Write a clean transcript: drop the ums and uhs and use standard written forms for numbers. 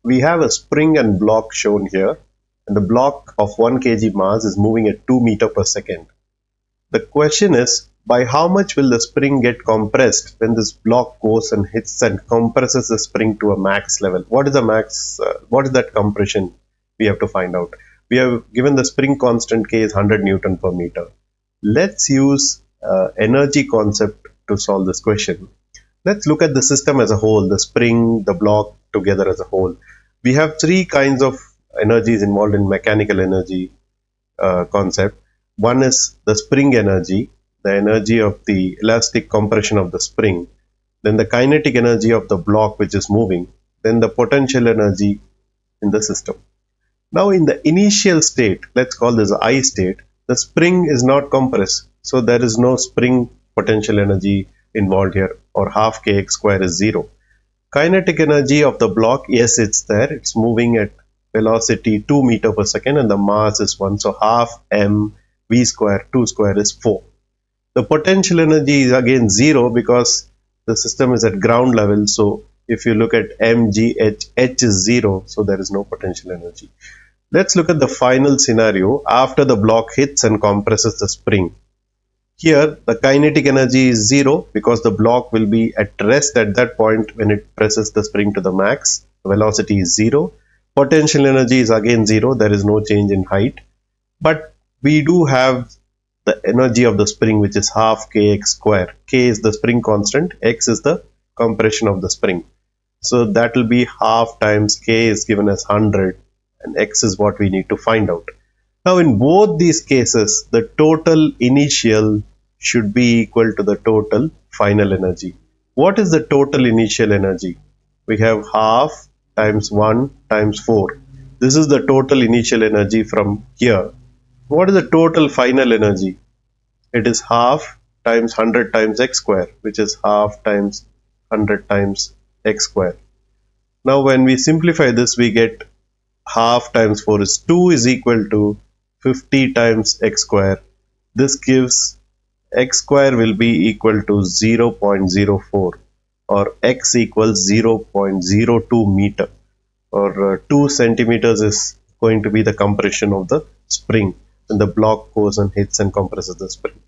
We have a spring and block shown here, and the block of 1 kg mass is moving at 2 meter per second. The question is, by how much will the spring get compressed when this block goes and hits and compresses the spring to a max level? What is the max? What is that compression? We have to find out. We have given the spring constant K is 100 Newton per meter. Let's use energy concept to solve this question. Let's look at the system as a whole, the spring, the block together as a whole. We have three kinds of energies involved in mechanical energy concept. One is the spring energy, the energy of the elastic compression of the spring, then the kinetic energy of the block which is moving, then the potential energy in the system. Now in the initial state, let's call this I state, the spring is not compressed, so there is no spring potential energy involved here, or half kx square is 0. Kinetic energy of the block, yes, it's there, it's moving at velocity 2 meter per second and the mass is 1, so half m v square 2 square is 4. The potential energy is again 0 because the system is at ground level, so if you look at mgh, h is 0, so there is no potential energy. Let's look at the final scenario after the block hits and compresses the spring. Here the kinetic energy is 0 because the block will be at rest at that point when it presses the spring to the max. The velocity is 0. Potential energy is again 0. There is no change in height. But we do have the energy of the spring, which is half kx square. K is the spring constant. X is the compression of the spring. So that will be half times K is given as 100 and X is what we need to find out. Now in both these cases, the total initial should be equal to the total final energy. What is the total initial energy? We have half times 1 times 4. This is the total initial energy from here. What is the total final energy? It is half times 100 times x square, which is half times 100 times x square. Now when we simplify this, we get half times 4 is 2 is equal to 50 times x square. This gives x square will be equal to 0.04 or x equals 0.02 meter, or 2 centimeters is going to be the compression of the spring when the block goes and hits and compresses the spring.